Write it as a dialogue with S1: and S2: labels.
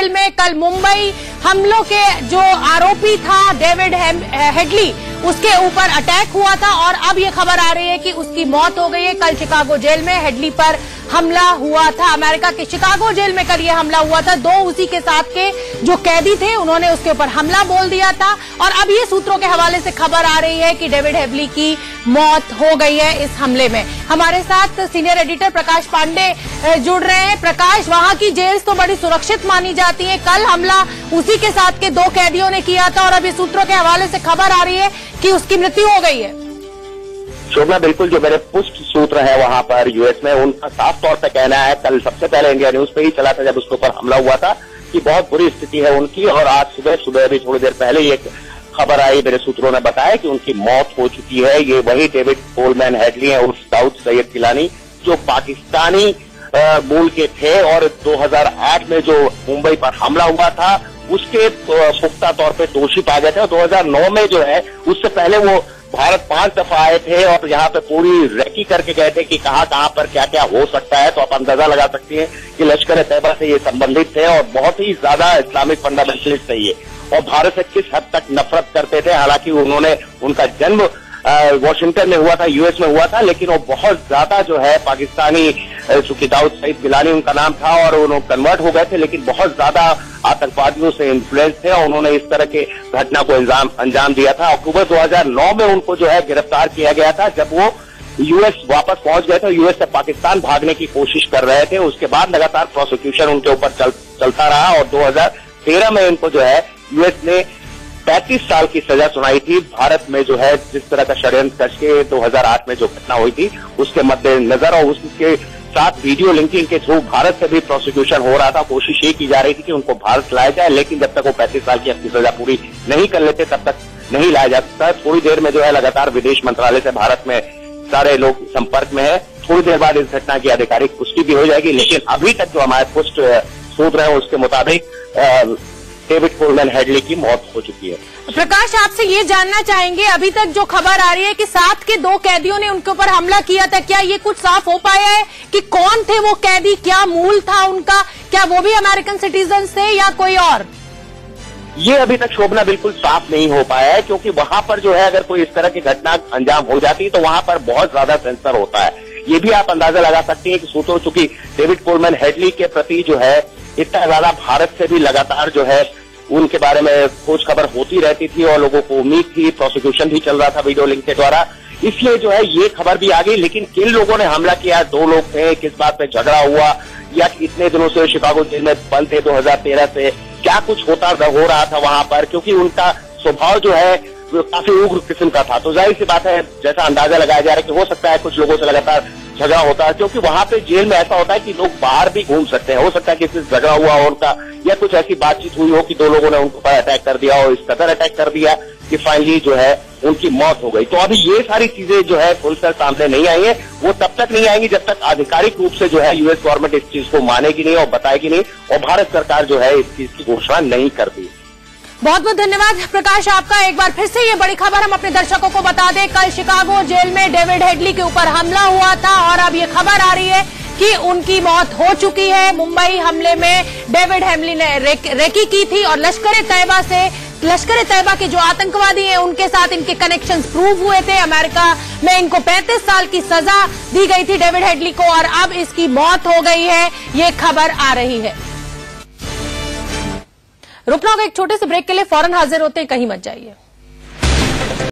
S1: Jail में कल मुंबई हमलों के जो आरोपी था डेविड हेडली, उसके ऊपर अटैक हुआ था और अब ये खबर आ रही है कि उसकी मौत हो गई है। कल शिकागो जेल में हेडली पर हमला हुआ था। अमेरिका के शिकागो जेल में कल ये हमला हुआ था। दो उसी के साथ के जो कैदी थे उन्होंने उसके ऊपर हमला बोल दिया था और अब ये सूत्रों के हवाले से खबर आ रही है कि डेविड हेडली की मौत हो गई है इस हमले में। हमारे साथ सीनियर एडिटर प्रकाश पांडे जुड़ रहे हैं। प्रकाश, वहां की जेल तो बड़ी सुरक्षित मानी जाती है, कल हमला उसी के साथ के दो कैदियों ने किया था और अब ये सूत्रों के हवाले से खबर आ रही है कि उसकी मृत्यु हो गई है।
S2: शोभना, बिल्कुल जो मेरे पुष्ट सूत्र है वहां पर यूएस में, उनका साफ तौर पर कहना है, कल सबसे पहले इंडिया न्यूज पे ही चला था जब उसके ऊपर हमला हुआ था, कि बहुत बुरी स्थिति है उनकी। और आज सुबह भी थोड़ी देर पहले ही एक खबर आई, मेरे सूत्रों ने बताया कि उनकी मौत हो चुकी है। ये वही डेविड कोलमैन हेडली है उर्फ दाऊद सैयद गिलानी, जो पाकिस्तानी मूल के थे और 2008 में जो मुंबई पर हमला हुआ था उसके पुख्ता तौर पे दोषी पाए गए थे। और 2009 में जो है, उससे पहले वो भारत 5 दफा आए थे और यहाँ पे पूरी रैकी करके गए थे कि कहाँ पर क्या क्या हो सकता है। तो आप अंदाजा लगा सकते हैं कि लश्कर तैयबा से ये संबंधित थे और बहुत ही ज्यादा इस्लामिक फंडामेंटलिस्ट थे ये, और भारत से किस हद तक नफरत करते थे। हालांकि उनका जन्म वॉशिंगटन में हुआ था, यूएस में हुआ था, लेकिन वो बहुत ज्यादा जो है पाकिस्तानी, चूंकि दाऊद सैयद गिलानी उनका नाम था और उन्होंने कन्वर्ट हो गए थे, लेकिन बहुत ज्यादा आतंकवादियों से इन्फ्लुएंस थे और उन्होंने इस तरह के घटना को अंजाम दिया था। अक्टूबर 2009 में उनको जो है गिरफ्तार किया गया था जब वो यूएस वापस पहुंच गए थे। यूएस से पाकिस्तान भागने की कोशिश कर रहे थे। उसके बाद लगातार प्रोसिक्यूशन उनके ऊपर चलता रहा और 2013 में इनको जो है यूएस ने 35 साल की सजा सुनाई थी। भारत में जो है जिस तरह का षड्यंत्र करके 2008 में जो घटना हुई थी उसके मद्देनजर और उसके साथ वीडियो लिंकिंग के थ्रू भारत से भी प्रोसिक्यूशन हो रहा था। कोशिश ये की जा रही थी कि उनको भारत लाया जाए, लेकिन जब तक वो 35 साल की अपनी सजा पूरी नहीं कर लेते तब तक नहीं लाया जा सकता। थोड़ी देर में जो है लगातार विदेश मंत्रालय से भारत में सारे लोग संपर्क में है। थोड़ी देर बाद इस घटना की आधिकारिक पुष्टि भी हो जाएगी, लेकिन अभी तक जो हमारे पुष्ट सूत्र है उसके मुताबिक डेविड कोलमैन हेडली की मौत हो चुकी है।
S1: प्रकाश, आपसे ये जानना चाहेंगे, अभी तक जो खबर आ रही है कि साथ के दो कैदियों ने उनके ऊपर हमला किया था, क्या ये कुछ साफ हो पाया है कि कौन थे वो कैदी, क्या मूल था उनका, क्या वो भी अमेरिकन सिटीजन थे या कोई और?
S2: ये अभी तक शोभना बिल्कुल साफ नहीं हो पाया है, क्योंकि वहां पर जो है अगर कोई इस तरह की घटना अंजाम हो जाती तो वहां पर बहुत ज्यादा सेंसर होता है। ये भी आप अंदाजा लगा सकते हैं कि सूत्रों, चूंकि डेविड कोलमैन हेडली के प्रति जो है इतना ज्यादा भारत से भी लगातार जो है उनके बारे में खोज खबर होती रहती थी और लोगों को उम्मीद थी, प्रोसिक्यूशन भी चल रहा था वीडियो लिंक के द्वारा, इसलिए जो है ये खबर भी आ गई। लेकिन किन लोगों ने हमला किया, 2 लोग थे, किस बात पे झगड़ा हुआ, या इतने दिनों से शिकागो जेल में बंद थे 2013 से, क्या कुछ हो रहा था वहां पर, क्योंकि उनका स्वभाव जो है काफी उग्र किस्म का था। तो जाहिर सी बात है, जैसा अंदाजा लगाया जा रहा है कि हो सकता है कुछ लोगों से लगातार झगड़ा होता है, क्योंकि वहां पे जेल में ऐसा होता है कि लोग बाहर भी घूम सकते हैं। हो सकता है कि किसी से झगड़ा हुआ हो उनका, या कुछ ऐसी बातचीत हुई हो कि 2 लोगों ने उनको पर अटैक कर दिया और इस कदर अटैक कर दिया कि फाइनली जो है उनकी मौत हो गई। तो अभी ये सारी चीजें जो है खुलकर सामने नहीं आई है, वो तब तक नहीं आएंगी जब तक आधिकारिक रूप से जो है यूएस गवर्नमेंट इस चीज को मानेगी नहीं और बताएगी नहीं और भारत सरकार जो है इस चीज की घोषणा नहीं करती।
S1: बहुत बहुत धन्यवाद प्रकाश आपका। एक बार फिर से ये बड़ी खबर हम अपने दर्शकों को बता दें, कल शिकागो जेल में डेविड हेडली के ऊपर हमला हुआ था और अब ये खबर आ रही है कि उनकी मौत हो चुकी है। मुंबई हमले में डेविड हेडली ने रेकी की थी और लश्कर तैयबा के जो आतंकवादी हैं उनके साथ इनके कनेक्शंस प्रूव हुए थे। अमेरिका में इनको 35 साल की सजा दी गई थी डेविड हेडली को और अब इसकी मौत हो गई है, ये खबर आ रही है। रुकना होगा एक छोटे से ब्रेक के लिए, फौरन हाजिर होते हैं, कहीं मत जाइए।